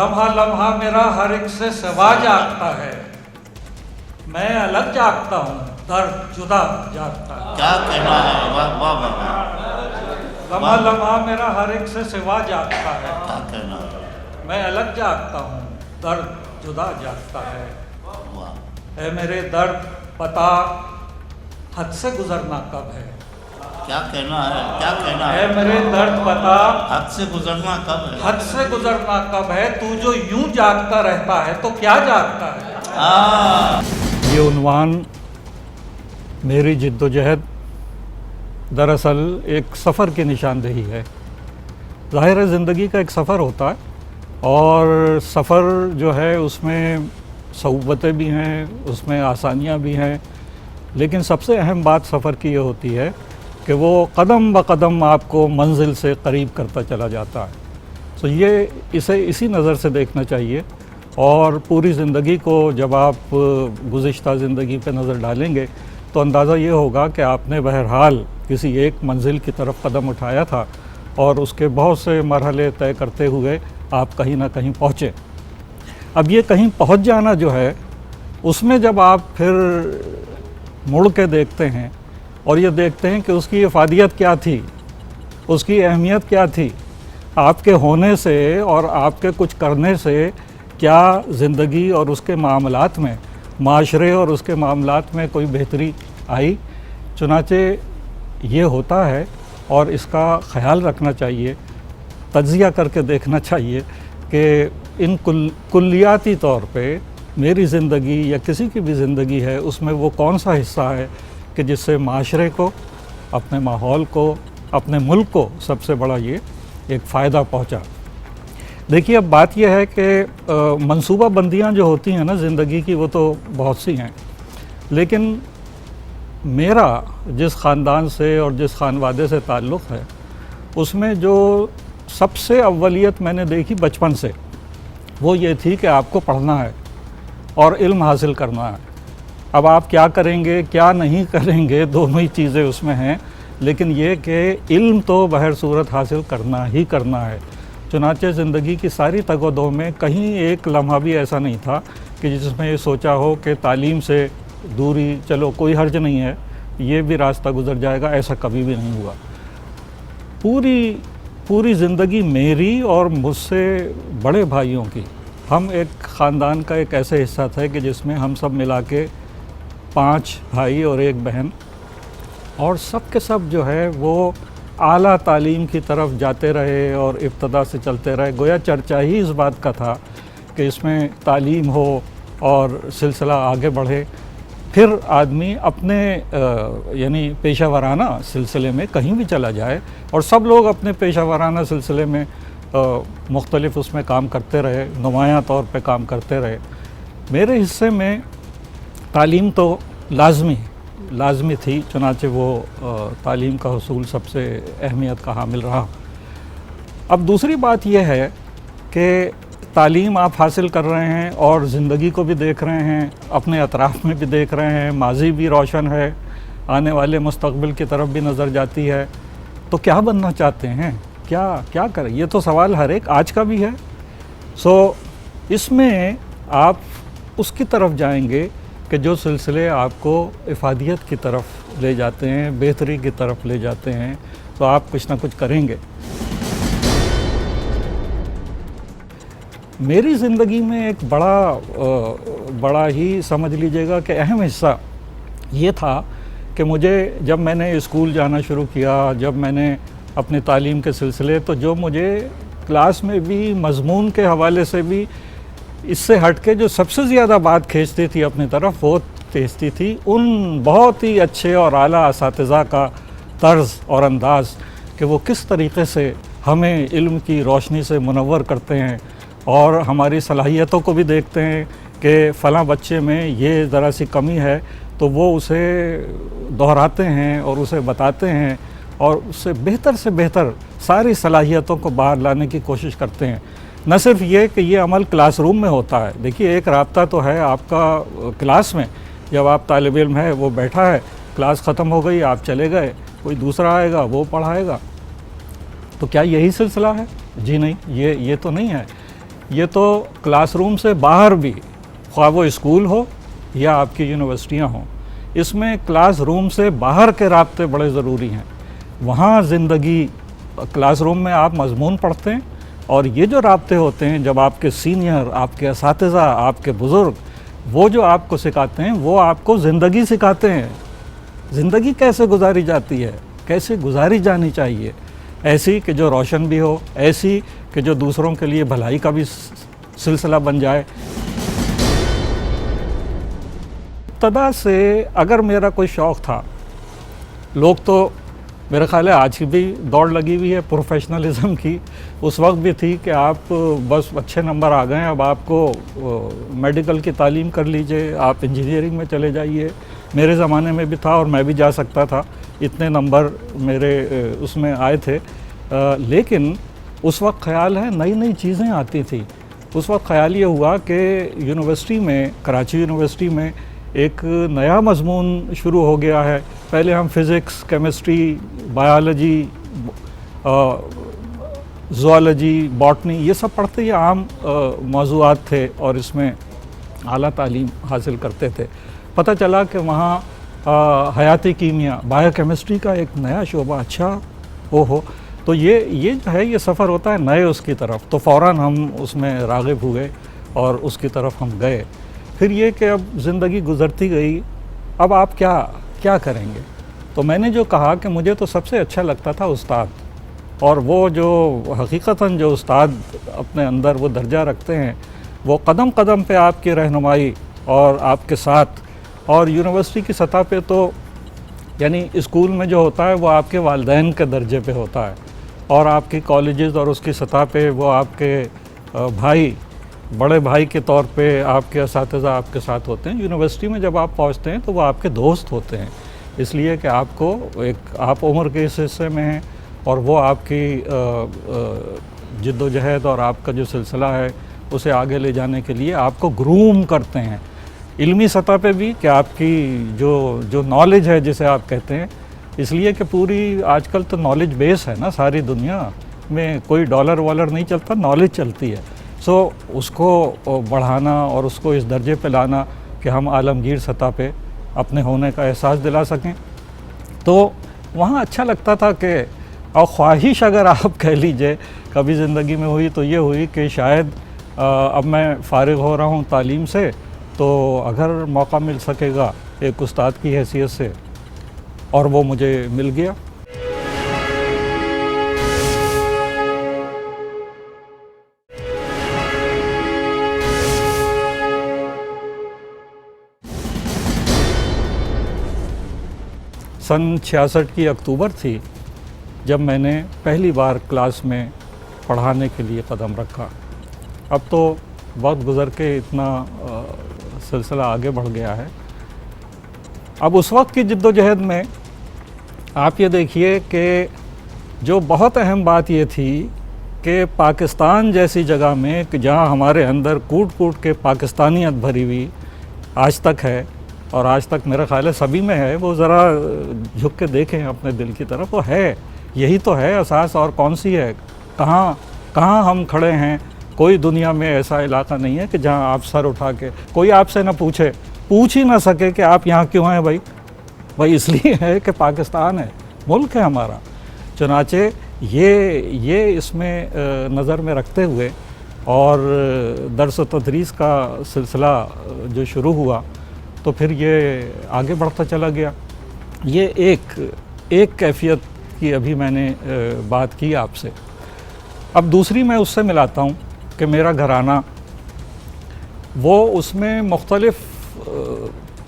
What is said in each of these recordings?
لمحہ لمحہ میرا ہر ایک سے سوا جاگتا ہے، میں الگ جاگتا ہوں، درد جدا جاگتا ہے۔ کیا کہنا ہے، واہ واہ واہ، لمحہ لمحہ میرا ہر ایک سے سوا جاگتا ہے، کیا کہنا ہے، میں الگ جاگتا ہوں، درد جدا جاگتا ہے۔ واہ، اے میرے درد بتا حد سے گزرنا کب ہے، کیا کہنا ہے، کیا کہنا اے ہے، میرے درد بتا حد سے گزرنا کب ہے؟ حد سے گزرنا کب ہے، تو جو یوں جاگتا رہتا ہے تو کیا جاگتا ہے۔ یہ عنوان میری جد و جہد دراصل ایک سفر کی نشاندہی ہے۔ ظاہر ہے زندگی کا ایک سفر ہوتا ہے اور سفر جو ہے اس میں صعوبتیں بھی ہیں، اس میں آسانیاں بھی ہیں، لیکن سب سے اہم بات سفر کی یہ ہوتی ہے کہ وہ قدم بقدم آپ کو منزل سے قریب کرتا چلا جاتا ہے۔ تو یہ اسے اسی نظر سے دیکھنا چاہیے، اور پوری زندگی کو جب آپ گزشتہ زندگی پہ نظر ڈالیں گے تو اندازہ یہ ہوگا کہ آپ نے بہرحال کسی ایک منزل کی طرف قدم اٹھایا تھا اور اس کے بہت سے مرحلے طے کرتے ہوئے آپ کہیں نہ کہیں پہنچے۔ اب یہ کہیں پہنچ جانا جو ہے، اس میں جب آپ پھر مڑ کے دیکھتے ہیں اور یہ دیکھتے ہیں کہ اس کی افادیت کیا تھی، اس کی اہمیت کیا تھی، آپ کے ہونے سے اور آپ کے کچھ کرنے سے کیا زندگی اور اس کے معاملات میں، معاشرے اور اس کے معاملات میں کوئی بہتری آئی۔ چنانچہ یہ ہوتا ہے اور اس کا خیال رکھنا چاہیے، تجزیہ کر کے دیکھنا چاہیے کہ ان کلیاتی طور پہ میری زندگی یا کسی کی بھی زندگی ہے، اس میں وہ کون سا حصہ ہے کہ جس سے معاشرے کو، اپنے ماحول کو، اپنے ملک کو سب سے بڑا یہ ایک فائدہ پہنچا۔ دیکھیے اب بات یہ ہے کہ منصوبہ بندیاں جو ہوتی ہیں نا زندگی کی، وہ تو بہت سی ہیں، لیکن میرا جس خاندان سے اور جس خانوادے سے تعلق ہے، اس میں جو سب سے اولیت میں نے دیکھی بچپن سے، وہ یہ تھی کہ آپ کو پڑھنا ہے اور علم حاصل کرنا ہے۔ اب آپ کیا کریں گے کیا نہیں کریں گے، دونوں ہی چیزیں اس میں ہیں، لیکن یہ کہ علم تو بہر صورت حاصل کرنا ہی کرنا ہے۔ چنانچہ زندگی کی ساری تگ و دو میں کہیں ایک لمحہ بھی ایسا نہیں تھا کہ جس میں یہ سوچا ہو کہ تعلیم سے دوری، چلو کوئی حرج نہیں ہے، یہ بھی راستہ گزر جائے گا، ایسا کبھی بھی نہیں ہوا۔ پوری زندگی میری اور مجھ سے بڑے بھائیوں کی، ہم ایک خاندان کا ایک ایسے حصہ تھے کہ جس میں ہم سب ملا کے 5 بھائی اور 1 بہن، اور سب کے سب جو ہے وہ اعلیٰ تعلیم کی طرف جاتے رہے اور ابتدا سے چلتے رہے۔ گویا چرچا ہی اس بات کا تھا کہ اس میں تعلیم ہو اور سلسلہ آگے بڑھے، پھر آدمی اپنے یعنی پیشہ ورانہ سلسلے میں کہیں بھی چلا جائے، اور سب لوگ اپنے پیشہ ورانہ سلسلے میں مختلف اس میں کام کرتے رہے، نمایاں طور پہ کام کرتے رہے۔ میرے حصے میں تعلیم تو لازمی تھی، چنانچہ وہ تعلیم کا حصول سب سے اہمیت کا حامل رہا۔ اب دوسری بات یہ ہے کہ تعلیم آپ حاصل کر رہے ہیں اور زندگی کو بھی دیکھ رہے ہیں، اپنے اطراف میں بھی دیکھ رہے ہیں، ماضی بھی روشن ہے، آنے والے مستقبل کی طرف بھی نظر جاتی ہے، تو کیا بننا چاہتے ہیں، کیا کریں، یہ تو سوال ہر ایک آج کا بھی ہے۔ اس میں آپ اس کی طرف جائیں گے کہ جو سلسلے آپ کو افادیت کی طرف لے جاتے ہیں، بہتری کی طرف لے جاتے ہیں، تو آپ کچھ نہ کچھ کریں گے۔ میری زندگی میں ایک بڑا ہی سمجھ لیجئے گا کہ اہم حصہ یہ تھا کہ مجھے جب میں نے اسکول جانا شروع کیا، جب میں نے اپنی تعلیم کے سلسلے، تو جو مجھے کلاس میں بھی مضمون کے حوالے سے بھی اس سے ہٹ کے جو سب سے زیادہ بات کھینچتی تھی اپنی طرف، وہ کھینچتی تھی ان بہت ہی اچھے اور اعلیٰ اساتذہ کا طرز اور انداز کہ وہ کس طریقے سے ہمیں علم کی روشنی سے منور کرتے ہیں اور ہماری صلاحیتوں کو بھی دیکھتے ہیں کہ فلاں بچے میں یہ ذرا سی کمی ہے، تو وہ اسے دہراتے ہیں اور اسے بتاتے ہیں اور اس سے بہتر ساری صلاحیتوں کو باہر لانے کی کوشش کرتے ہیں۔ نہ صرف یہ کہ یہ عمل کلاس روم میں ہوتا ہے، دیکھیے ایک رابطہ تو ہے آپ کا کلاس میں، جب آپ طالب علم ہے، وہ بیٹھا ہے، کلاس ختم ہو گئی، آپ چلے گئے، کوئی دوسرا آئے گا وہ پڑھائے گا، تو کیا یہی سلسلہ ہے؟ جی نہیں، یہ تو نہیں ہے۔ یہ تو کلاس روم سے باہر بھی، خواہ وہ اسکول ہو یا آپ کی یونیورسٹیاں ہوں، اس میں کلاس روم سے باہر کے رابطے بڑے ضروری ہیں. وہاں زندگی، کلاس روم میں آپ مضمون پڑھتے ہیں اور یہ جو رابطے ہوتے ہیں جب آپ کے سینئر، آپ کے اساتذہ، آپ کے بزرگ وہ جو آپ کو سکھاتے ہیں وہ آپ کو زندگی سکھاتے ہیں. زندگی کیسے گزاری جاتی ہے، کیسے گزاری جانی چاہیے، ایسی کہ جو روشن بھی ہو، ایسی کہ جو دوسروں کے لیے بھلائی کا بھی سلسلہ بن جائے. ابتدا سے اگر میرا کوئی شوق تھا، لوگ تو میرا خیال ہے آج کی بھی دوڑ لگی ہوئی ہے پروفیشنلزم کی، اس وقت بھی تھی کہ آپ بس اچھے نمبر آ گئے، اب آپ کو میڈیکل کی تعلیم کر لیجئے، آپ انجینئرنگ میں چلے جائیے. میرے زمانے میں بھی تھا اور میں بھی جا سکتا تھا، اتنے نمبر میرے اس میں آئے تھے. لیکن اس وقت خیال ہے نئی نئی چیزیں آتی تھیں. اس وقت خیال یہ ہوا کہ یونیورسٹی میں، کراچی یونیورسٹی میں ایک نیا مضمون شروع ہو گیا ہے. پہلے ہم physics, chemistry, biology, zoology, botany یہ سب پڑھتے، یہ عام موضوعات تھے اور اس میں اعلیٰ تعلیم حاصل کرتے تھے. پتہ چلا کہ وہاں حیاتی کیمیا، بایو کیمسٹری کا ایک نیا شعبہ، اچھا تو یہ جو ہے یہ سفر ہوتا ہے نئے اس کی طرف، تو فوراً ہم اس میں راغب ہوئے اور اس کی طرف ہم گئے. پھر یہ کہ اب زندگی گزرتی گئی، اب آپ کیا کریں گے؟ تو میں نے جو کہا کہ مجھے تو سب سے اچھا لگتا تھا استاد، اور وہ جو حقیقتاً جو استاد اپنے اندر وہ درجہ رکھتے ہیں، وہ قدم قدم پہ آپ کی رہنمائی اور آپ کے ساتھ. اور یونیورسٹی کی سطح پہ تو یعنی اسکول میں جو ہوتا ہے وہ آپ کے والدین کے درجے پہ ہوتا ہے، اور آپ کی کالجز اور اس کی سطح پہ وہ آپ کے بھائی، بڑے بھائی کے طور پہ آپ کے اساتذہ آپ کے ساتھ ہوتے ہیں. یونیورسٹی میں جب آپ پہنچتے ہیں تو وہ آپ کے دوست ہوتے ہیں، اس لیے کہ آپ کو آپ عمر کے اس حصے میں ہیں اور وہ آپ کی جد و جہد اور آپ کا جو سلسلہ ہے اسے آگے لے جانے کے لیے آپ کو گروم کرتے ہیں. علمی سطح پہ بھی کہ آپ کی جو نالج ہے جسے آپ کہتے ہیں، اس لیے کہ پوری آج کل تو نالج بیس ہے نا، ساری دنیا میں کوئی ڈالر والر نہیں چلتا، نالج چلتی ہے. سو اس کو بڑھانا اور اس کو اس درجے پہ لانا کہ ہم عالمگیر سطح پہ اپنے ہونے کا احساس دلا سکیں، تو وہاں اچھا لگتا تھا کہ، اور خواہش اگر آپ کہہ لیجئے کبھی زندگی میں ہوئی تو یہ ہوئی کہ شاید اب میں فارغ ہو رہا ہوں تعلیم سے، تو اگر موقع مل سکے گا ایک استاد کی حیثیت سے، اور وہ مجھے مل گیا. سن 66 کی اکتوبر تھی جب میں نے پہلی بار کلاس میں پڑھانے کے لیے قدم رکھا. اب تو وقت گزر کے اتنا سلسلہ آگے بڑھ گیا ہے. اب اس وقت کی جد و جہد میں آپ یہ دیکھیے کہ جو بہت اہم بات یہ تھی کہ پاکستان جیسی جگہ میں کہ جہاں ہمارے اندر کوٹ کوٹ کے پاکستانیت بھری ہوئی آج تک ہے، اور آج تک میرا خیال ہے سبھی میں ہے، وہ ذرا جھک کے دیکھیں اپنے دل کی طرف، وہ ہے، یہی تو ہے اساس، اور کون سی ہے؟ کہاں ہم کھڑے ہیں؟ کوئی دنیا میں ایسا علاقہ نہیں ہے کہ جہاں آپ سر اٹھا کے کوئی آپ سے نہ پوچھ ہی نہ سکے کہ آپ یہاں کیوں ہیں بھائی اس لیے ہے کہ پاکستان ہے، ملک ہے ہمارا. چنانچہ یہ اس میں نظر میں رکھتے ہوئے اور درس و تدریس کا سلسلہ جو شروع ہوا تو پھر یہ آگے بڑھتا چلا گیا. یہ ایک کیفیت کی ابھی میں نے بات کی آپ سے. اب دوسری میں اس سے ملاتا ہوں کہ میرا گھرانہ وہ اس میں مختلف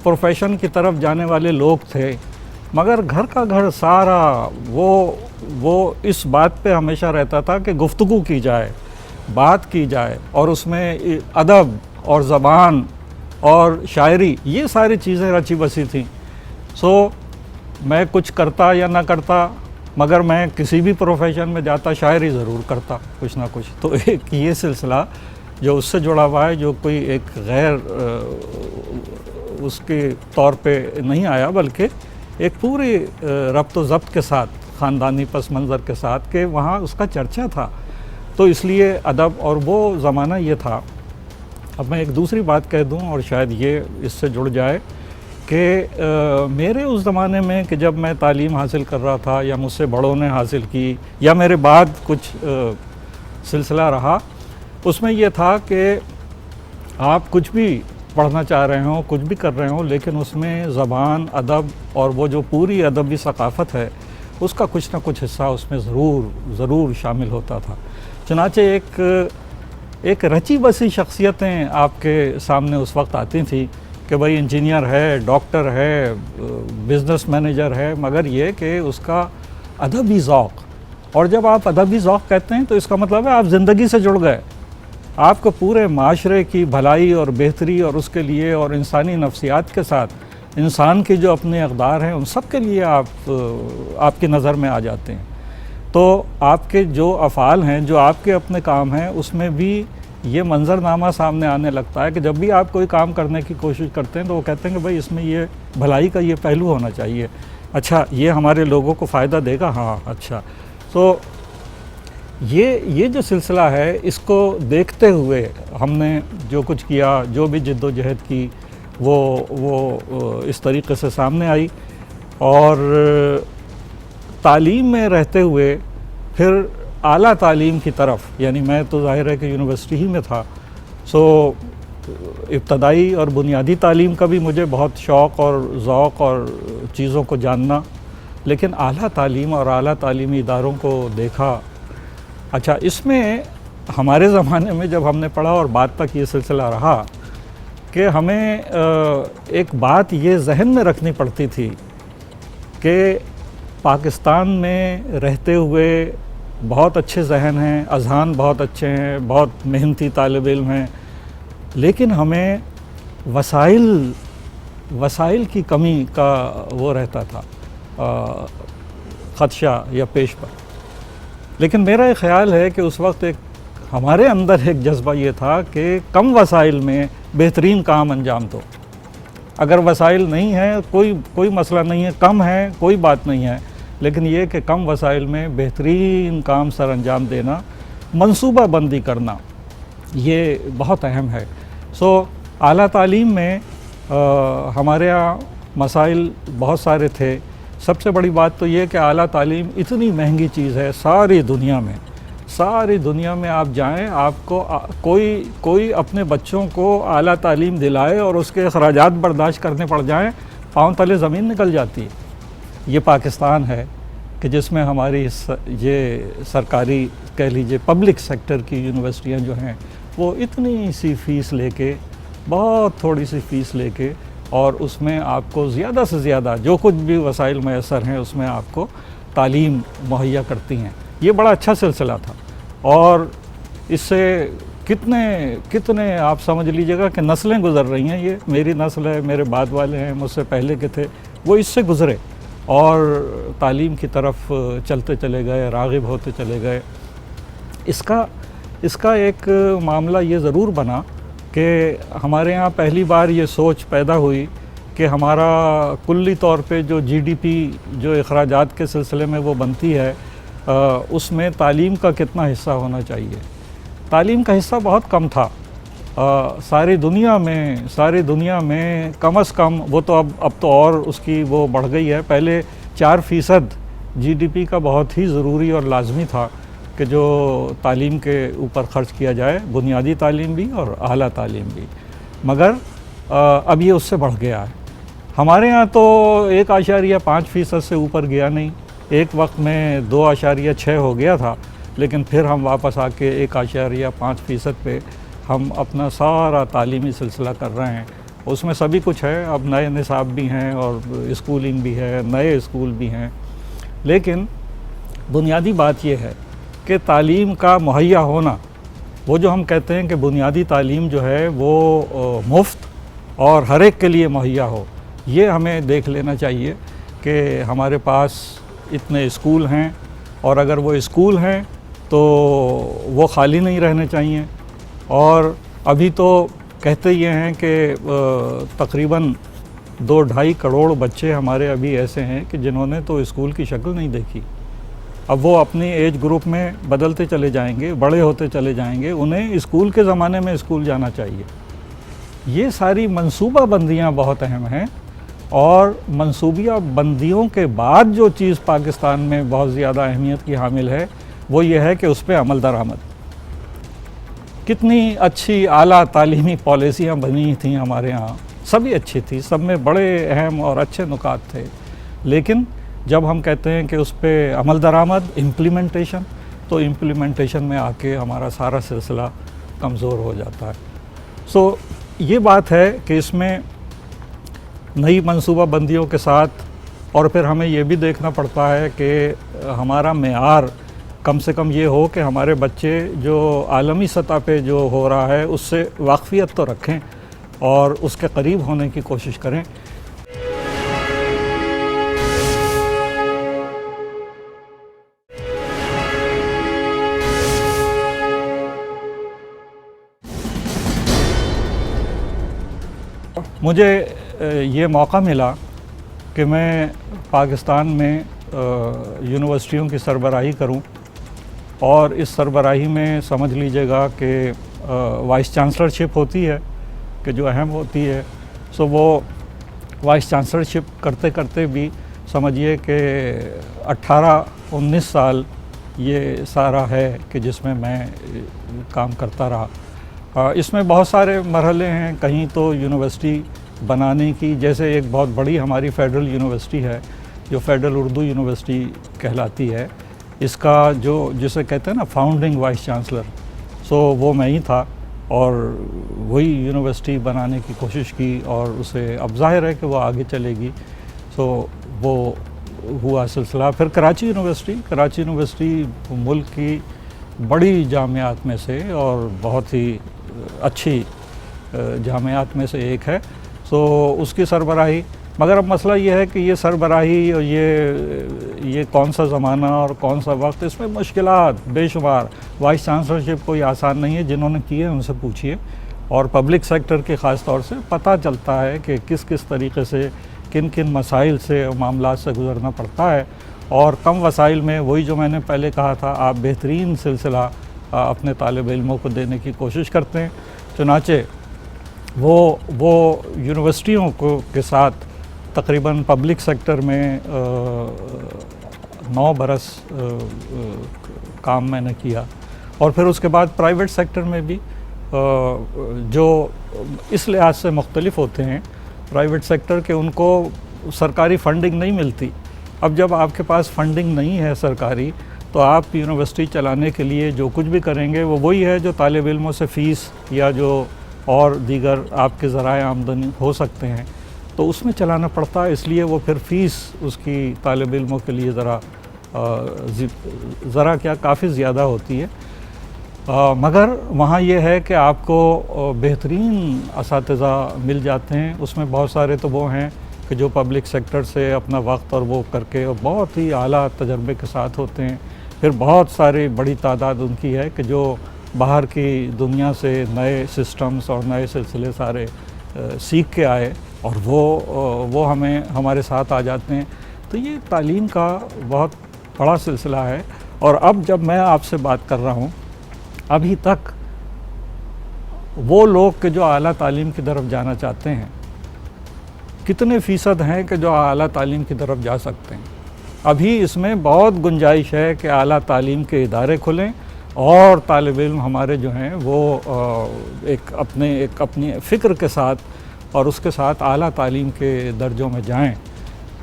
پروفیشن کی طرف جانے والے لوگ تھے، مگر گھر کا گھر سارا وہ اس بات پہ ہمیشہ رہتا تھا کہ گفتگو کی جائے، بات کی جائے، اور اس میں ادب اور زبان اور شاعری یہ ساری چیزیں رچی بسی تھیں. سو میں کچھ کرتا یا نہ کرتا، مگر میں کسی بھی پروفیشن میں جاتا شاعری ضرور کرتا کچھ نہ کچھ. تو ایک یہ سلسلہ جو اس سے جڑا ہوا ہے، جو کوئی ایک غیر اس کے طور پہ نہیں آیا، بلکہ ایک پوری ربط و ضبط کے ساتھ، خاندانی پس منظر کے ساتھ، کہ وہاں اس کا چرچا تھا. تو اس لیے ادب، اور وہ زمانہ یہ تھا. اب میں ایک دوسری بات کہہ دوں اور شاید یہ اس سے جڑ جائے کہ میرے اس زمانے میں کہ جب میں تعلیم حاصل کر رہا تھا یا مجھ سے بڑوں نے حاصل کی یا میرے بعد کچھ سلسلہ رہا، اس میں یہ تھا کہ آپ کچھ بھی پڑھنا چاہ رہے ہوں، کچھ بھی کر رہے ہوں، لیکن اس میں زبان، ادب اور وہ جو پوری ادبی ثقافت ہے اس کا کچھ نہ کچھ حصہ اس میں ضرور شامل ہوتا تھا. چنانچہ ایک رچی بسی شخصیتیں آپ کے سامنے اس وقت آتی تھیں کہ بھائی انجینئر ہے، ڈاکٹر ہے، بزنس مینیجر ہے، مگر یہ کہ اس کا ادبی ذوق. اور جب آپ ادبی ذوق کہتے ہیں تو اس کا مطلب ہے آپ زندگی سے جڑ گئے. آپ کو پورے معاشرے کی بھلائی اور بہتری اور اس کے لیے اور انسانی نفسیات کے ساتھ انسان کے جو اپنے اقدار ہیں ان سب کے لیے آپ کی نظر میں آ جاتے ہیں. تو آپ کے جو افعال ہیں، جو آپ کے اپنے کام ہیں، اس میں بھی یہ منظرنامہ سامنے آنے لگتا ہے کہ جب بھی آپ کوئی کام کرنے کی کوشش کرتے ہیں تو وہ کہتے ہیں کہ بھائی اس میں یہ بھلائی کا یہ پہلو ہونا چاہیے. اچھا یہ ہمارے لوگوں کو فائدہ دے گا، ہاں اچھا. تو یہ جو سلسلہ ہے اس کو دیکھتے ہوئے ہم نے جو کچھ کیا، جو بھی جد و جہد کی، وہ اس طریقے سے سامنے آئی. اور تعلیم میں رہتے ہوئے پھر اعلیٰ تعلیم کی طرف، یعنی میں تو ظاہر ہے کہ یونیورسٹی ہی میں تھا، سو ابتدائی اور بنیادی تعلیم کا بھی مجھے بہت شوق اور ذوق اور چیزوں کو جاننا، لیکن اعلیٰ تعلیم اور اعلیٰ تعلیمی اداروں کو دیکھا. اچھا اس میں ہمارے زمانے میں جب ہم نے پڑھا اور بعد تک یہ سلسلہ رہا کہ ہمیں ایک بات یہ ذہن میں رکھنی پڑتی تھی کہ پاکستان میں رہتے ہوئے بہت اچھے ذہن ہیں، اذہان بہت اچھے ہیں، بہت محنتی طالب علم ہیں، لیکن ہمیں وسائل کی کمی کا وہ رہتا تھا خدشہ یا پیش پر. لیکن میرا ایک خیال ہے کہ اس وقت ہمارے اندر ایک جذبہ یہ تھا کہ کم وسائل میں بہترین کام انجام دو. اگر وسائل نہیں ہیں کوئی مسئلہ نہیں ہے، کم ہے کوئی بات نہیں ہے، لیکن یہ کہ کم وسائل میں بہترین کام سر انجام دینا، منصوبہ بندی کرنا، یہ بہت اہم ہے. سو اعلیٰ تعلیم میں ہمارے ہاں مسائل بہت سارے تھے. سب سے بڑی بات تو یہ کہ اعلیٰ تعلیم اتنی مہنگی چیز ہے ساری دنیا میں آپ جائیں، آپ کو کوئی اپنے بچوں کو اعلیٰ تعلیم دلائے اور اس کے اخراجات برداشت کرنے پڑ جائیں، پاؤں تلے زمین نکل جاتی ہے. یہ پاکستان ہے کہ جس میں ہماری یہ سرکاری کہہ لیجیے پبلک سیکٹر کی یونیورسٹیاں جو ہیں وہ اتنی سی فیس لے کے، بہت تھوڑی سی فیس لے کے، اور اس میں آپ کو زیادہ سے زیادہ جو کچھ بھی وسائل میسر ہیں اس میں آپ کو تعلیم مہیا کرتی ہیں. یہ بڑا اچھا سلسلہ تھا، اور اس سے کتنے آپ سمجھ لیجیے گا کہ نسلیں گزر رہی ہیں. یہ میری نسل ہے، میرے بعد والے ہیں، مجھ سے پہلے کے تھے، وہ اس سے گزرے اور تعلیم کی طرف چلتے چلے گئے، راغب ہوتے چلے گئے. اس کا ایک معاملہ یہ ضرور بنا کہ ہمارے ہاں پہلی بار یہ سوچ پیدا ہوئی کہ ہمارا کلی طور پہ جو جی ڈی پی جو اخراجات کے سلسلے میں وہ بنتی ہے، اس میں تعلیم کا کتنا حصہ ہونا چاہیے. تعلیم کا حصہ بہت کم تھا ساری دنیا میں کم از کم. وہ تو اب تو اور اس کی وہ بڑھ گئی ہے. پہلے 4% جی ڈی پی کا بہت ہی ضروری اور لازمی تھا کہ جو تعلیم کے اوپر خرچ کیا جائے، بنیادی تعلیم بھی اور اعلیٰ تعلیم بھی. مگر اب یہ اس سے بڑھ گیا ہے. ہمارے ہاں تو 1.5% سے اوپر گیا نہیں. ایک وقت میں 2.6 ہو گیا تھا، لیکن پھر ہم واپس آ کے 1.5% پہ ہم اپنا سارا تعلیمی سلسلہ کر رہے ہیں. اس میں سبھی کچھ ہے. اب نئے نصاب بھی ہیں اور اسکولنگ بھی ہے، نئے اسکول بھی ہیں. لیکن بنیادی بات یہ ہے کہ تعلیم کا مہیا ہونا، وہ جو ہم کہتے ہیں کہ بنیادی تعلیم جو ہے وہ مفت اور ہر ایک کے لیے مہیا ہو، یہ ہمیں دیکھ لینا چاہیے کہ ہمارے پاس اتنے اسکول ہیں، اور اگر وہ اسکول ہیں تو وہ خالی نہیں رہنے چاہیے. اور ابھی تو کہتے یہ ہیں کہ تقریباً 2-2.5 کروڑ بچے ہمارے ابھی ایسے ہیں کہ جنہوں نے تو اسکول کی شکل نہیں دیکھی. اب وہ اپنی ایج گروپ میں بدلتے چلے جائیں گے، بڑے ہوتے چلے جائیں گے، انہیں اسکول کے زمانے میں اسکول جانا چاہیے۔ یہ ساری منصوبہ بندیاں بہت اہم ہیں، اور منصوبہ بندیوں کے بعد جو چیز پاکستان میں بہت زیادہ اہمیت کی حامل ہے وہ یہ ہے کہ اس پہ عمل درآمد۔ کتنی اچھی اعلیٰ تعلیمی پالیسیاں بنی تھیں ہمارے ہاں، سبھی اچھی تھی، سب میں بڑے اہم اور اچھے نکات تھے، لیکن جب ہم کہتے ہیں کہ اس پہ عمل درآمد، امپلیمنٹیشن، تو امپلیمنٹیشن میں آ کے ہمارا سارا سلسلہ کمزور ہو جاتا ہے۔ یہ بات ہے کہ اس میں نئی منصوبہ بندیوں کے ساتھ، اور پھر ہمیں یہ بھی دیکھنا پڑتا ہے کہ ہمارا معیار کم سے کم یہ ہو کہ ہمارے بچے جو عالمی سطح پہ جو ہو رہا ہے اس سے واقفیت تو رکھیں اور اس کے قریب ہونے کی کوشش کریں۔ مجھے یہ موقع ملا کہ میں پاکستان میں یونیورسٹیوں کی سربراہی کروں، اور اس سربراہی میں سمجھ لیجئے گا کہ وائس چانسلرشپ ہوتی ہے کہ جو اہم ہوتی ہے، وہ وائس چانسلرشپ کرتے کرتے بھی سمجھیے کہ 18-19 سال یہ سارا ہے کہ جس میں میں کام کرتا رہا۔ اس میں بہت سارے مرحلے ہیں، کہیں تو یونیورسٹی بنانے کی، جیسے ایک بہت بڑی ہماری فیڈرل یونیورسٹی ہے جو فیڈرل اردو یونیورسٹی کہلاتی ہے، اس کا جسے کہتے ہیں نا فاؤنڈنگ وائس چانسلر، وہ میں ہی تھا، اور وہی یونیورسٹی بنانے کی کوشش کی، اور اسے اب ظاہر ہے کہ وہ آگے چلے گی، وہ ہوا سلسلہ۔ پھر کراچی یونیورسٹی ملک کی بڑی جامعات میں سے اور بہت ہی اچھی جامعات میں سے ایک ہے، اس کی سربراہی۔ مگر اب مسئلہ یہ ہے کہ یہ سربراہی اور یہ کون سا زمانہ اور کون سا وقت، اس میں مشکلات بے شمار۔ وائس چانسلرشپ کوئی آسان نہیں ہے، جنہوں نے کی ہے ان سے پوچھیے، اور پبلک سیکٹر کے خاص طور سے پتہ چلتا ہے کہ کس طریقے سے کن مسائل سے اور معاملات سے گزرنا پڑتا ہے، اور کم وسائل میں وہی جو میں نے پہلے کہا تھا، آپ بہترین سلسلہ اپنے طالب علموں کو دینے کی کوشش کرتے ہیں۔ چنانچہ وہ یونیورسٹیوں کے ساتھ تقریباً پبلک سیکٹر میں 9 برس کام میں نے کیا، اور پھر اس کے بعد پرائیویٹ سیکٹر میں بھی جو اس لحاظ سے مختلف ہوتے ہیں پرائیویٹ سیکٹر کے، ان کو سرکاری فنڈنگ نہیں ملتی۔ اب جب آپ کے پاس فنڈنگ نہیں ہے سرکاری، تو آپ یونیورسٹی چلانے کے لیے جو کچھ بھی کریں گے وہ وہی ہے جو طالب علموں سے فیس یا جو اور دیگر آپ کے ذرائع آمدنی ہو سکتے ہیں، تو اس میں چلانا پڑتا ہے، اس لیے وہ پھر فیس اس کی طالب علموں کے لیے ذرا کیا کافی زیادہ ہوتی ہے، مگر وہاں یہ ہے کہ آپ کو بہترین اساتذہ مل جاتے ہیں۔ اس میں بہت سارے تو وہ ہیں کہ جو پبلک سیکٹر سے اپنا وقت اور وہ کر کے اور بہت ہی اعلیٰ تجربے کے ساتھ ہوتے ہیں، پھر بہت ساری بڑی تعداد ان کی ہے کہ جو باہر کی دنیا سے نئے سسٹمز اور نئے سلسلے سارے سیکھ کے آئے، اور وہ ہمارے ساتھ آ جاتے ہیں۔ تو یہ تعلیم کا بہت بڑا سلسلہ ہے، اور اب جب میں آپ سے بات کر رہا ہوں، ابھی تک وہ لوگ کہ جو اعلیٰ تعلیم کی طرف جانا چاہتے ہیں، کتنے فیصد ہیں کہ جو اعلیٰ تعلیم کی طرف جا سکتے ہیں؟ ابھی اس میں بہت گنجائش ہے کہ اعلیٰ تعلیم کے ادارے کھلیں، اور طالب علم ہمارے جو ہیں وہ ایک اپنی فکر کے ساتھ اور اس کے ساتھ اعلیٰ تعلیم کے درجوں میں جائیں۔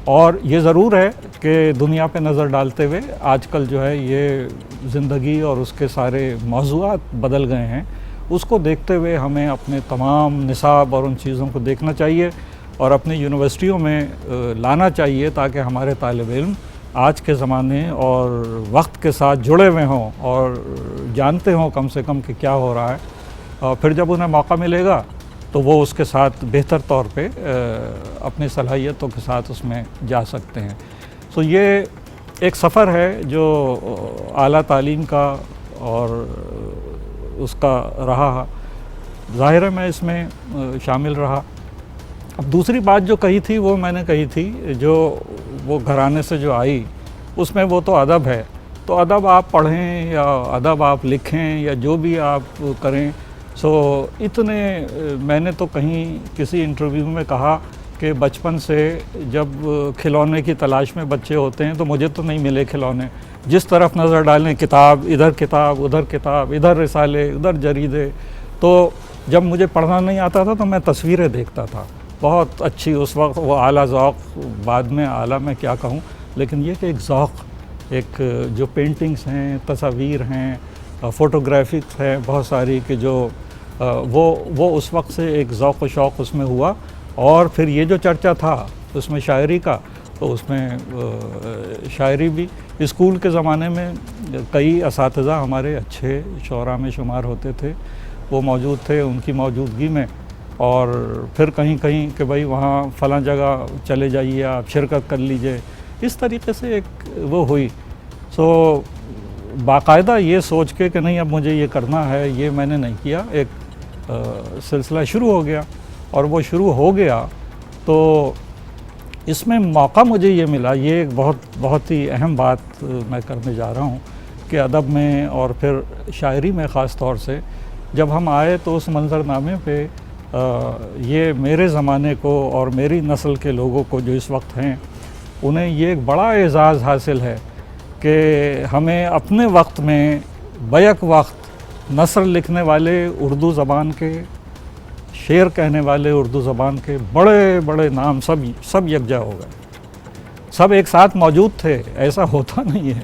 اور یہ ضرور ہے کہ دنیا پہ نظر ڈالتے ہوئے آج کل جو ہے یہ زندگی اور اس کے سارے موضوعات بدل گئے ہیں، اس کو دیکھتے ہوئے ہمیں اپنے تمام نصاب اور ان چیزوں کو دیکھنا چاہیے اور اپنی یونیورسٹیوں میں لانا چاہیے، تاکہ ہمارے طالب علم آج کے زمانے اور وقت کے ساتھ جڑے ہوئے ہوں اور جانتے ہوں کم سے کم کہ کیا ہو رہا ہے، اور پھر جب انہیں موقع ملے گا تو وہ اس کے ساتھ بہتر طور پہ اپنی صلاحیتوں کے ساتھ اس میں جا سکتے ہیں۔ یہ ایک سفر ہے جو اعلیٰ تعلیم کا اور اس کا رہا، ظاہر ہے میں اس میں شامل رہا۔ اب دوسری بات جو کہی تھی وہ میں نے کہی تھی، جو وہ گھرانے سے جو آئی، اس میں وہ تو ادب ہے، تو ادب آپ پڑھیں یا ادب آپ لکھیں یا جو بھی آپ کریں، اتنے میں نے تو کہیں کسی انٹرویو میں کہا کہ بچپن سے جب کھلونے کی تلاش میں بچے ہوتے ہیں تو مجھے تو نہیں ملے کھلونے، جس طرف نظر ڈالیں کتاب، ادھر رسالے، ادھر جریدے، تو جب مجھے پڑھنا نہیں آتا تھا تو میں تصویریں دیکھتا تھا، بہت اچھی اس وقت وہ اعلیٰ ذوق، بعد میں اعلیٰ میں کیا کہوں، لیکن یہ کہ ایک ذوق، ایک جو پینٹنگز ہیں، تصاویر ہیں، فوٹوگرافکس ہیں بہت ساری کہ جو وہ اس وقت سے ایک ذوق و شوق اس میں ہوا، اور پھر یہ جو چرچا تھا اس میں شاعری کا، تو اس میں شاعری بھی اسکول کے زمانے میں کئی اساتذہ ہمارے اچھے شعراء میں شمار ہوتے تھے، وہ موجود تھے، ان کی موجودگی میں، اور پھر کہیں کہیں کہ بھائی وہاں فلاں جگہ چلے جائیے، آپ شرکت کر لیجئے، اس طریقے سے ایک وہ ہوئی۔ باقاعدہ یہ سوچ کے کہ نہیں اب مجھے یہ کرنا ہے، یہ میں نے نہیں کیا، ایک سلسلہ شروع ہو گیا، اور وہ شروع ہو گیا تو اس میں موقع مجھے یہ ملا، یہ ایک بہت ہی اہم بات میں کرنے جا رہا ہوں کہ ادب میں اور پھر شاعری میں خاص طور سے جب ہم آئے تو اس منظرنامے پہ یہ میرے زمانے کو اور میری نسل کے لوگوں کو جو اس وقت ہیں انہیں یہ ایک بڑا اعزاز حاصل ہے کہ ہمیں اپنے وقت میں بیک وقت نثر لکھنے والے اردو زبان کے، شعر کہنے والے اردو زبان کے بڑے بڑے نام سب یکجا ہو گئے، سب ایک ساتھ موجود تھے۔ ایسا ہوتا نہیں ہے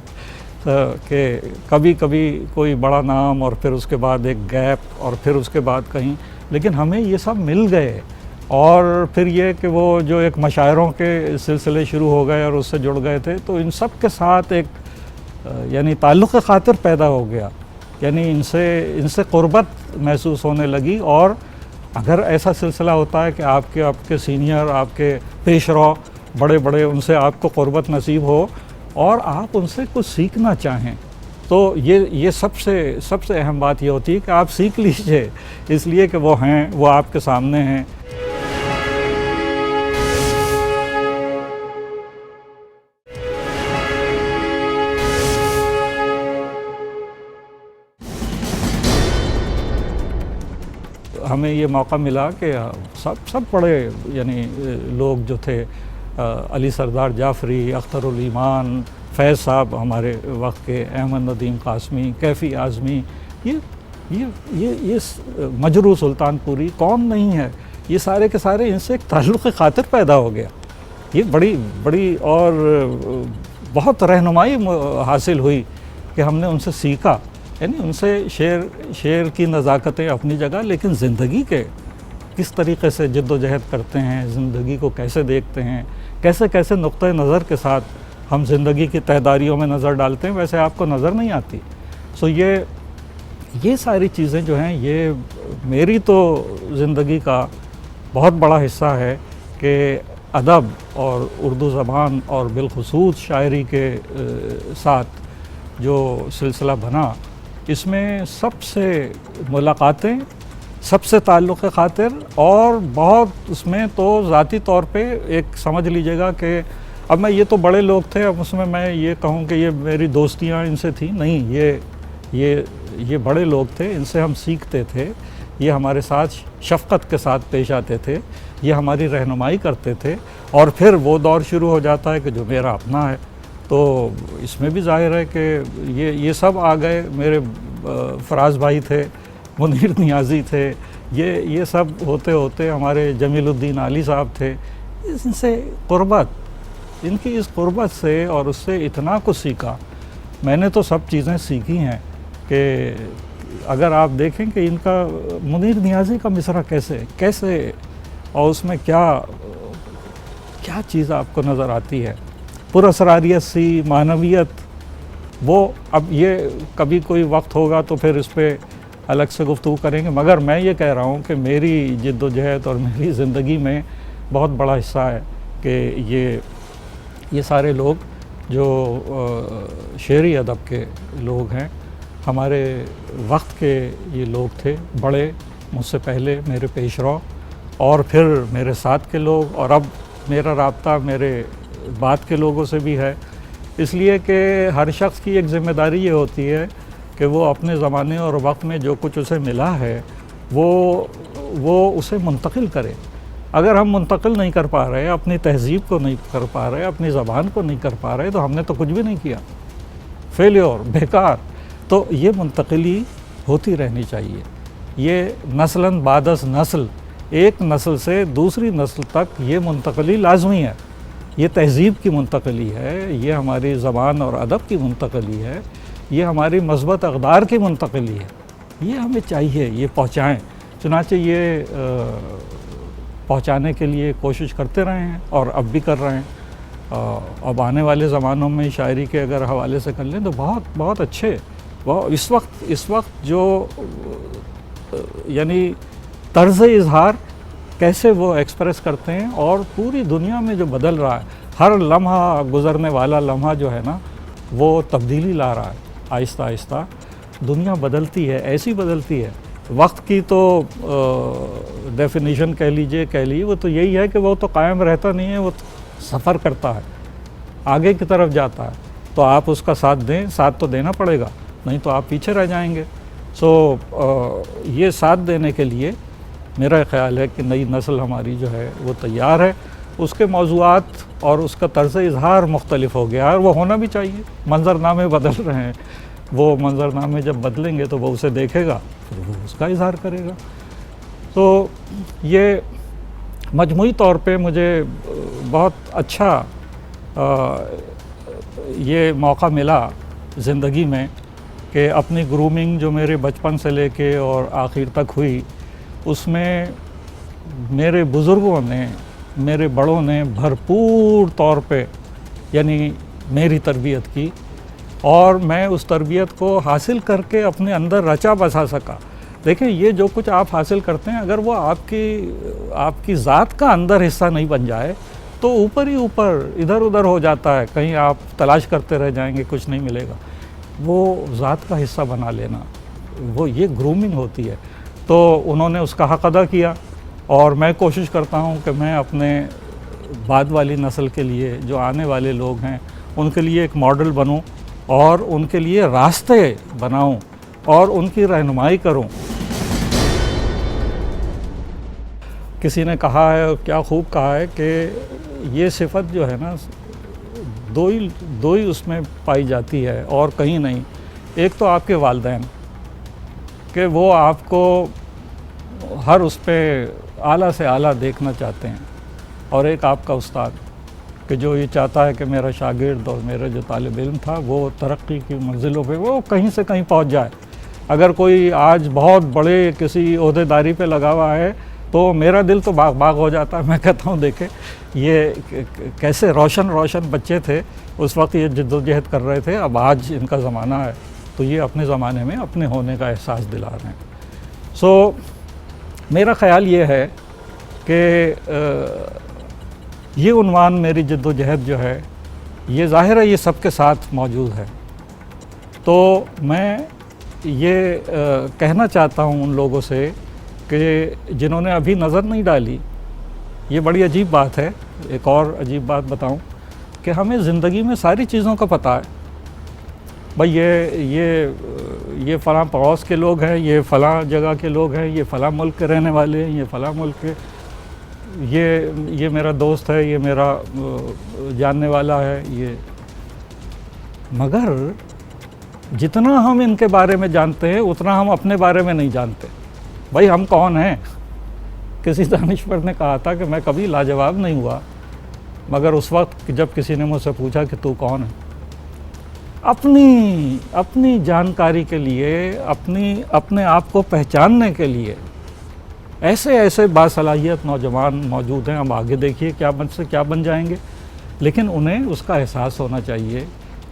کہ کبھی کوئی بڑا نام اور پھر اس کے بعد ایک گیپ اور پھر اس کے بعد کہیں، لیکن ہمیں یہ سب مل گئے، اور پھر یہ کہ وہ جو ایک مشاعروں کے سلسلے شروع ہو گئے اور اس سے جڑ گئے تھے، تو ان سب کے ساتھ ایک یعنی تعلق خاطر پیدا ہو گیا، یعنی ان سے قربت محسوس ہونے لگی۔ اور اگر ایسا سلسلہ ہوتا ہے کہ آپ کے سینئر، آپ کے پیش رو بڑے ان سے آپ کو قربت نصیب ہو اور آپ ان سے کچھ سیکھنا چاہیں، تو یہ سب سے اہم بات یہ ہوتی ہے کہ آپ سیکھ لیجئے، اس لیے کہ وہ ہیں، وہ آپ کے سامنے ہیں۔ ہمیں یہ موقع ملا کہ سب بڑے یعنی لوگ جو تھے، علی سردار جعفری، اختر الایمان، فیض صاحب ہمارے وقت کے، احمد ندیم قاسمی، کیفی اعظمی، یہ مجروح سلطان پوری کون نہیں ہے، یہ سارے کے سارے ان سے ایک تعلق خاطر پیدا ہو گیا۔ یہ بڑی اور بہت رہنمائی حاصل ہوئی کہ ہم نے ان سے سیکھا، یعنی ان سے شعر کی نزاکتیں اپنی جگہ، لیکن زندگی کے کس طریقے سے جد و جہد کرتے ہیں، زندگی کو کیسے دیکھتے ہیں، کیسے نقطہ نظر کے ساتھ ہم زندگی کی تہداریوں میں نظر ڈالتے ہیں، ویسے آپ کو نظر نہیں آتی۔ یہ ساری چیزیں جو ہیں یہ میری تو زندگی کا بہت بڑا حصہ ہے کہ ادب اور اردو زبان اور بالخصوص شاعری کے ساتھ جو سلسلہ بنا، اس میں سب سے ملاقاتیں، سب سے تعلق خاطر، اور بہت اس میں تو ذاتی طور پہ ایک سمجھ لیجئے گا کہ اب میں یہ تو بڑے لوگ تھے، اب اس میں یہ کہوں کہ یہ میری دوستیاں ان سے تھیں، نہیں، یہ بڑے لوگ تھے، ان سے ہم سیکھتے تھے، یہ ہمارے ساتھ شفقت کے ساتھ پیش آتے تھے، یہ ہماری رہنمائی کرتے تھے، اور پھر وہ دور شروع ہو جاتا ہے کہ جو میرا اپنا ہے، تو اس میں بھی ظاہر ہے کہ یہ سب آ گئے، میرے فراز بھائی تھے، منیر نیازی تھے، یہ سب ہوتے ہمارے جمیل الدین علی صاحب تھے، ان سے قربت، ان کی اس قربت سے اور اس سے اتنا کچھ سیکھا۔ میں نے تو سب چیزیں سیکھی ہیں کہ اگر آپ دیکھیں کہ ان کا منیر نیازی کا مصرع کیسے اور اس میں کیا چیز آپ کو نظر آتی ہے، پر اسراریت سی، معنویت، وہ اب یہ کبھی کوئی وقت ہوگا تو پھر اس پہ الگ سے گفتگو کریں گے، مگر میں یہ کہہ رہا ہوں کہ میری جد و جہد اور میری زندگی میں بہت بڑا حصہ ہے کہ یہ سارے لوگ جو شعری ادب کے لوگ ہیں، ہمارے وقت کے یہ لوگ تھے، بڑے مجھ سے پہلے میرے پیش رو، اور پھر میرے ساتھ کے لوگ، اور اب میرا رابطہ میرے بعد کے لوگوں سے بھی ہے، اس لیے کہ ہر شخص کی ایک ذمہ داری یہ ہوتی ہے کہ وہ اپنے زمانے اور وقت میں جو کچھ اسے ملا ہے وہ اسے منتقل کرے۔ اگر ہم منتقل نہیں کر پا رہے، اپنی تہذیب کو نہیں کر پا رہے، اپنی زبان کو نہیں کر پا رہے، تو ہم نے تو کچھ بھی نہیں کیا، فیلیور، بیکار۔ تو یہ منتقلی ہوتی رہنی چاہیے، یہ نسلاً بعد از نسل، ایک نسل سے دوسری نسل تک یہ منتقلی لازمی ہے۔ یہ تہذیب کی منتقلی ہے، یہ ہماری زبان اور ادب کی منتقلی ہے، یہ ہماری مثبت اقدار کی منتقلی ہے۔ یہ ہمیں چاہیے یہ پہنچائیں، چنانچہ یہ پہنچانے کے لیے کوشش کرتے رہے ہیں اور اب بھی کر رہے ہیں۔ اب آنے والے زمانوں میں شاعری کے اگر حوالے سے کر لیں تو بہت بہت اچھے، اس وقت جو یعنی طرز اظہار کیسے وہ ایکسپریس کرتے ہیں، اور پوری دنیا میں جو بدل رہا ہے، ہر لمحہ گزرنے والا لمحہ جو ہے نا وہ تبدیلی لا رہا ہے، آہستہ آہستہ دنیا بدلتی ہے، ایسی بدلتی ہے۔ وقت کی تو ڈیفینیشن کہہ لیجئے وہ تو یہی ہے کہ وہ تو قائم رہتا نہیں ہے، وہ سفر کرتا ہے، آگے کی طرف جاتا ہے۔ تو آپ اس کا ساتھ دیں، ساتھ تو دینا پڑے گا، نہیں تو آپ پیچھے رہ جائیں گے۔ یہ ساتھ دینے کے لیے میرا خیال ہے کہ نئی نسل ہماری جو ہے وہ تیار ہے، اس کے موضوعات اور اس کا طرز اظہار مختلف ہو گیا، اور وہ ہونا بھی چاہیے۔ منظرنامے بدل رہے ہیں، وہ منظرنامے جب بدلیں گے تو وہ اسے دیکھے گا، پھر وہ اس کا اظہار کرے گا۔ تو یہ مجموعی طور پہ مجھے بہت اچھا یہ موقع ملا زندگی میں کہ اپنی گرومنگ جو میرے بچپن سے لے کے اور آخر تک ہوئی، اس میں میرے بزرگوں نے، میرے بڑوں نے بھرپور طور پہ یعنی میری تربیت کی، اور میں اس تربیت کو حاصل کر کے اپنے اندر رچا بسا سکا۔ دیکھیں، یہ جو کچھ آپ حاصل کرتے ہیں، اگر وہ آپ کی ذات کا اندر حصہ نہیں بن جائے تو اوپر ہی اوپر ادھر ادھر ہو جاتا ہے، کہیں آپ تلاش کرتے رہ جائیں گے، کچھ نہیں ملے گا۔ وہ ذات کا حصہ بنا لینا، وہ یہ گرومنگ ہوتی ہے۔ تو انہوں نے اس کا حق ادا کیا، اور میں کوشش کرتا ہوں کہ میں اپنے بعد والی نسل کے لیے، جو آنے والے لوگ ہیں، ان کے لیے ایک ماڈل بنوں، اور ان کے لیے راستے بناؤں، اور ان کی رہنمائی کروں۔ کسی نے کہا ہے، کیا خوب کہا ہے، کہ یہ صفت جو ہے نا دو ہی اس میں پائی جاتی ہے اور کہیں نہیں۔ ایک تو آپ کے والدین، کہ وہ آپ کو ہر اس پہ اعلیٰ سے اعلیٰ دیکھنا چاہتے ہیں، اور ایک آپ کا استاد، کہ جو یہ چاہتا ہے کہ میرا شاگرد اور میرا جو طالب علم تھا وہ ترقی کی منزلوں پہ وہ کہیں سے کہیں پہنچ جائے۔ اگر کوئی آج بہت بڑے کسی عہدے داری پہ لگا ہوا ہے تو میرا دل تو باغ باغ ہو جاتا ہے۔ میں کہتا ہوں دیکھیں یہ کیسے روشن بچے تھے اس وقت، یہ جد و جہد کر رہے تھے، اب آج ان کا زمانہ ہے تو یہ اپنے زمانے میں اپنے ہونے کا احساس دلا رہے ہیں۔ میرا خیال یہ ہے کہ یہ عنوان میری جد و جہد جو ہے، یہ ظاہر ہے یہ سب کے ساتھ موجود ہے۔ تو میں یہ کہنا چاہتا ہوں ان لوگوں سے کہ جنہوں نے ابھی نظر نہیں ڈالی، یہ بڑی عجیب بات ہے۔ ایک اور عجیب بات بتاؤں کہ ہمیں زندگی میں ساری چیزوں کا پتہ ہے، بھئی یہ فلاں پڑوس کے لوگ ہیں، یہ فلاں جگہ کے لوگ ہیں، یہ فلاں ملک کے رہنے والے ہیں، یہ فلاں ملک کے، یہ میرا دوست ہے، یہ میرا جاننے والا ہے، یہ۔ مگر جتنا ہم ان کے بارے میں جانتے ہیں اتنا ہم اپنے بارے میں نہیں جانتے۔ بھائی ہم کون ہیں؟ کسی دانشور نے کہا تھا کہ میں کبھی لاجواب نہیں ہوا، مگر اس وقت جب کسی نے مجھ سے پوچھا کہ تو کون ہے، اپنی جانکاری کے لیے، اپنے آپ کو پہچاننے کے لیے ایسے باصلاحیت نوجوان موجود ہیں۔ ہم آگے دیکھیے کیا بن جائیں گے، لیکن انہیں اس کا احساس ہونا چاہیے،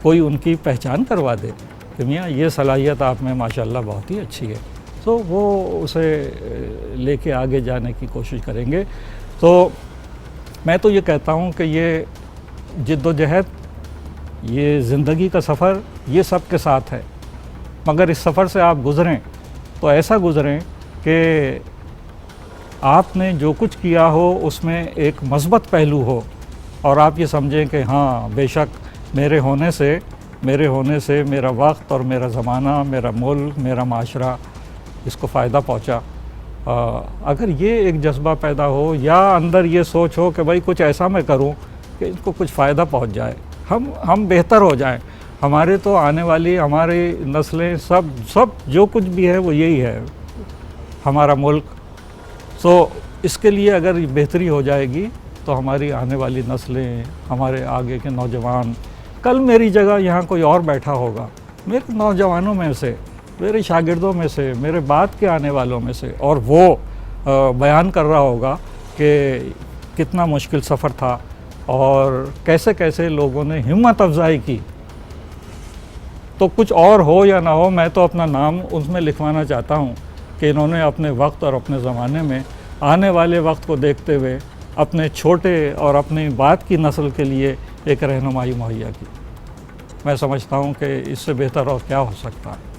کوئی ان کی پہچان کروا دے کہ میاں یہ صلاحیت آپ میں ماشاءاللہ بہت ہی اچھی ہے، تو وہ اسے لے کے آگے جانے کی کوشش کریں گے۔ تو میں تو یہ کہتا ہوں کہ یہ جد و جہد، یہ زندگی کا سفر، یہ سب کے ساتھ ہے، مگر اس سفر سے آپ گزریں تو ایسا گزریں کہ آپ نے جو کچھ کیا ہو اس میں ایک مثبت پہلو ہو، اور آپ یہ سمجھیں کہ ہاں بے شک میرے ہونے سے میرا وقت اور میرا زمانہ، میرا ملک، میرا معاشرہ اس کو فائدہ پہنچا. اگر یہ ایک جذبہ پیدا ہو یا اندر یہ سوچ ہو کہ بھائی کچھ ایسا میں کروں کہ ان کو کچھ فائدہ پہنچ جائے، ہم بہتر ہو جائیں. ہمارے تو آنے والی ہماری نسلیں سب جو کچھ بھی ہے وہ یہی ہے ہمارا ملک. سو اس کے لیے اگر بہتری ہو جائے گی تو ہماری آنے والی نسلیں، ہمارے آگے کے نوجوان، کل میری جگہ یہاں کوئی اور بیٹھا ہوگا، میرے نوجوانوں میں سے، میرے شاگردوں میں سے، میرے بعد کے آنے والوں میں سے، اور وہ بیان کر رہا ہوگا کہ کتنا مشکل سفر تھا اور کیسے کیسے لوگوں نے ہمت افزائی کی. تو کچھ اور ہو یا نہ ہو، میں تو اپنا نام اس میں لکھوانا چاہتا ہوں کہ انہوں نے اپنے وقت اور اپنے زمانے میں آنے والے وقت کو دیکھتے ہوئے اپنے چھوٹے اور اپنی بعد کی نسل کے لیے ایک رہنمائی مہیا کی. میں سمجھتا ہوں کہ اس سے بہتر اور کیا ہو سکتا ہے.